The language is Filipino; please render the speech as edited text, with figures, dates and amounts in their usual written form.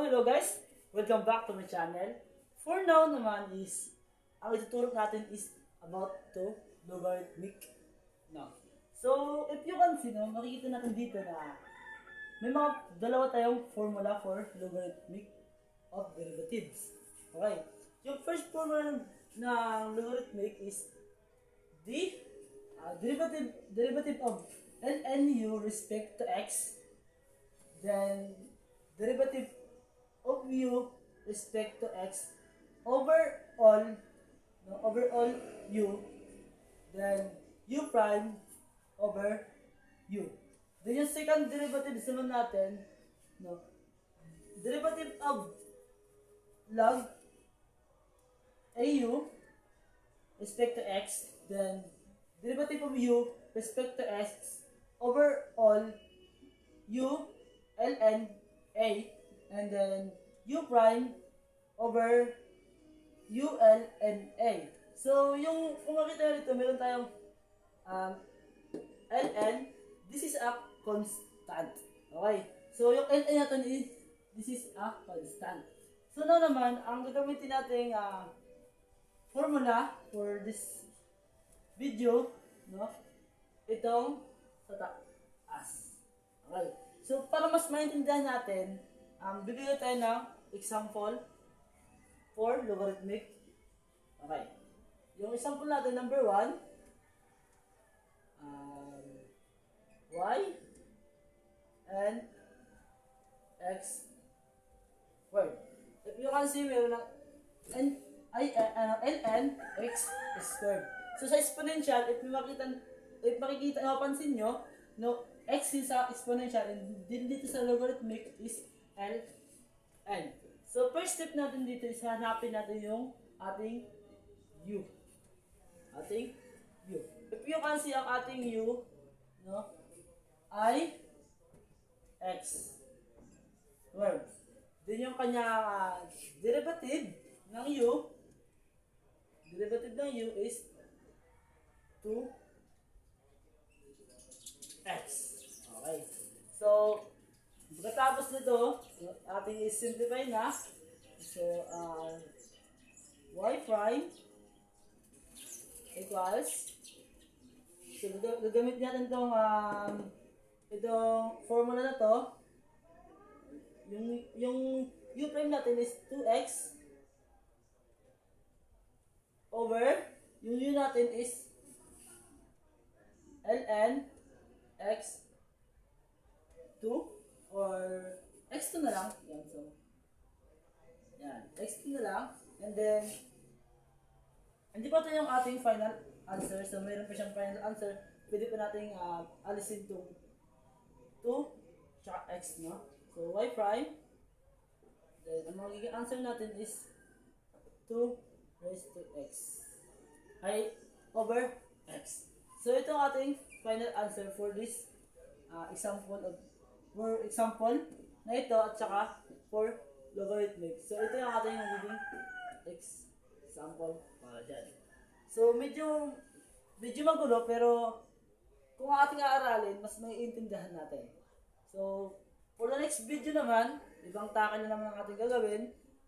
hello guys! Welcome back to my channel. For now naman is, ang ituturo natin is about to logarithmic. No. So, if you can see, no, makikita natin dito na may mga dalawa tayong formula for logarithmic of derivatives. Okay. Yung first formula ng logarithmic is the derivative of ln u respect to x, then derivative of u respect to x over all u, then u prime over u. Then yung second derivative naman natin, no, derivative of log au respect to x, then derivative of u respect to x over all u ln a, and then u prime over u ln a. So, yung kung makita dito, meron tayong ln, this is a constant. Okay? So, yung ln natin is, this is a constant. So, now naman, ang gagamitin natin formula for this video, no, itong sa taas. Okay. So, para mas maintindihan natin, bibigyan tayo ng example for logarithmic. Okay. Yung example natin, number 1, y and x squared. If you can see, meron ng ln x squared. So, sa exponential, if makikita, mapansin nyo, no, x is sa exponential, and din dito sa logarithmic is ln. So, first step natin dito is hanapin natin yung ating u. If you can see, ang ating u, no, ay x squared. Then yung kanya derivative ng u is 2x. Okay. So, pagkatapos nito, ating i-simplify na. So, y prime equals, so gagamit natin itong formula na to. Yung u prime natin is 2x over, yung u natin is ln x 2 or x2 na lang. Yan, so, yan, x2 na lang. And then, hindi pa ito yung ating final answer. So, mayroon pa siyang final answer. Pwede pa natin alisin itong 2 tsaka x, no? So, y prime. Then, ang magiging answer natin is 2 raised to x. Ay, over x. So, ito ang ating final answer for this example na ito at saka for logarithmic. So, ito yung ating magiging example para dyan. So, medyo magulo, pero kung ating aaralin, mas maiintindihan natin. So, for the next video naman, ibang takal na naman ang ating gagawin.